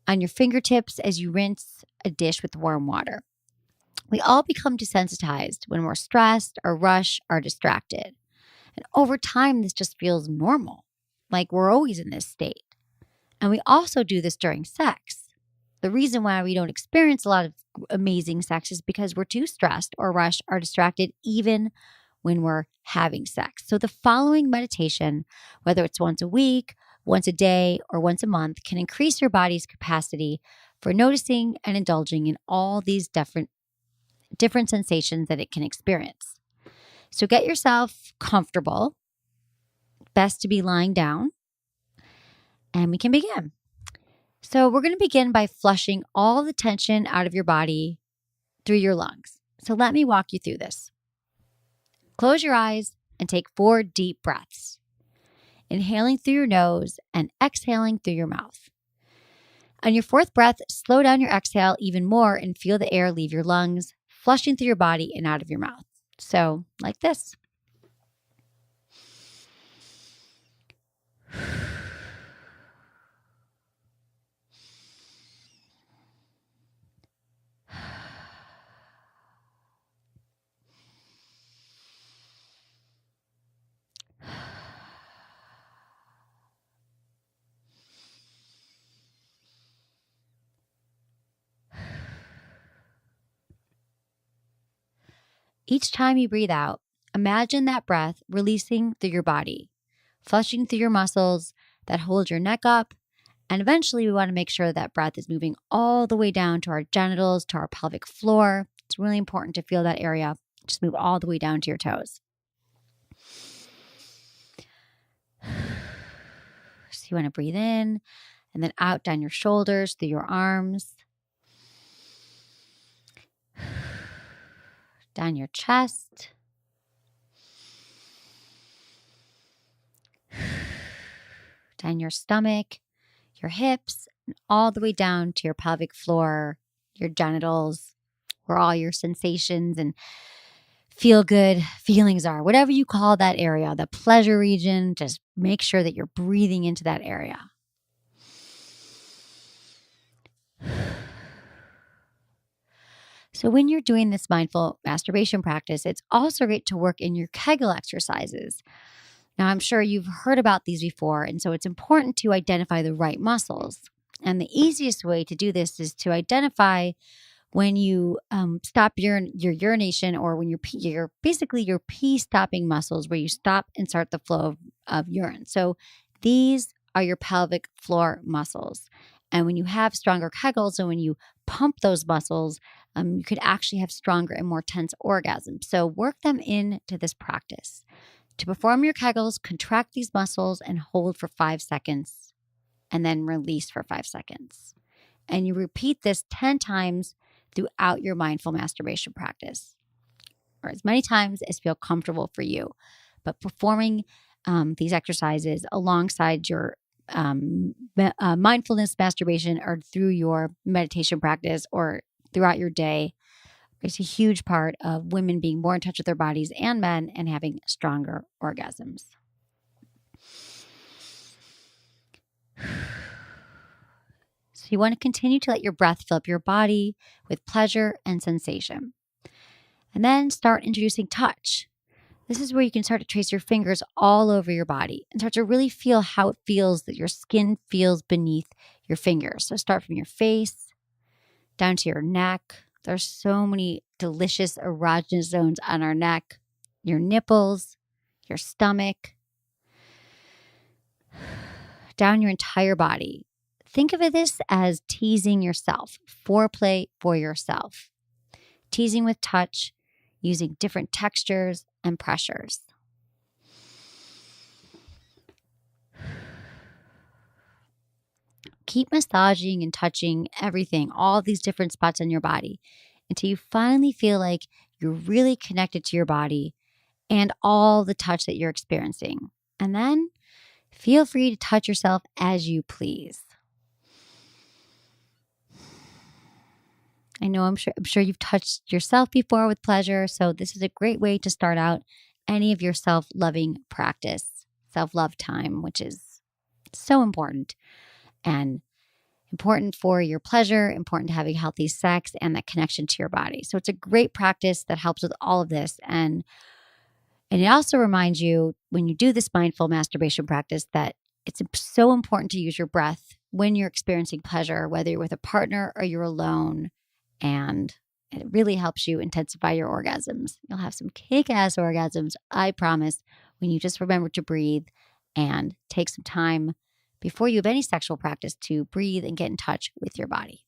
on your fingertips as you rinse a dish with warm water. We all become desensitized when we're stressed or rushed or distracted. And over time, this just feels normal, like we're always in this state. And we also do this during sex. The reason why we don't experience a lot of amazing sex is because we're too stressed or rushed or distracted even when we're having sex. So the following meditation, whether it's once a week, once a day, or once a month, can increase your body's capacity for noticing and indulging in all these different sensations that it can experience. So get yourself comfortable, best to be lying down, and we can begin. So we're going to begin by flushing all the tension out of your body through your lungs. So let me walk you through this. Close your eyes and take 4 deep breaths, inhaling through your nose and exhaling through your mouth. On your 4th breath, slow down your exhale even more and feel the air leave your lungs, flushing through your body and out of your mouth. So, like this. Each time you breathe out, imagine that breath releasing through your body, flushing through your muscles that hold your neck up. And eventually, we want to make sure that breath is moving all the way down to our genitals, to our pelvic floor. It's really important to feel that area. Just move all the way down to your toes. So you want to breathe in and then out down your shoulders, through your arms, down your chest, down your stomach, your hips, and all the way down to your pelvic floor, your genitals, where all your sensations and feel good feelings are. Whatever you call that area, the pleasure region, just make sure that you're breathing into that area. So when you're doing this mindful masturbation practice, it's also great to work in your Kegel exercises. Now, I'm sure you've heard about these before, and so it's important to identify the right muscles. And the easiest way to do this is to identify when you stop your urination, or when you're basically your pee stopping muscles, where you stop and start the flow of urine. So these are your pelvic floor muscles. And when you have stronger Kegels, and when you pump those muscles, you could actually have stronger and more tense orgasms. So work them into this practice. To perform your Kegels, contract these muscles and hold for 5 seconds, and then release for 5 seconds. And you repeat this 10 times throughout your mindful masturbation practice, or as many times as feel comfortable for you. But performing these exercises alongside your mindfulness masturbation, or through your meditation practice, or throughout your day, is a huge part of women being more in touch with their bodies, and men, and having stronger orgasms. So you want to continue to let your breath fill up your body with pleasure and sensation. And then start introducing touch. This is where you can start to trace your fingers all over your body and start to really feel how it feels, that your skin feels beneath your fingers. So start from your face down to your neck. There's so many delicious erogenous zones on our neck, your nipples, your stomach, down your entire body. Think of this as teasing yourself, foreplay for yourself. Teasing with touch, using different textures and pressures. Keep massaging and touching everything, all these different spots on your body, until you finally feel like you're really connected to your body and all the touch that you're experiencing. And then feel free to touch yourself as you please. I know I'm sure you've touched yourself before with pleasure, so this is a great way to start out any of your self-loving practice, self-love time, which is so important, and important for your pleasure, important to having healthy sex and that connection to your body. So it's a great practice that helps with all of this. And it also reminds you, when you do this mindful masturbation practice, that it's so important to use your breath when you're experiencing pleasure, whether you're with a partner or you're alone. And It really helps you intensify your orgasms. You'll have some kick-ass orgasms, I promise, when you just remember to breathe and take some time before you have any sexual practice to breathe and get in touch with your body.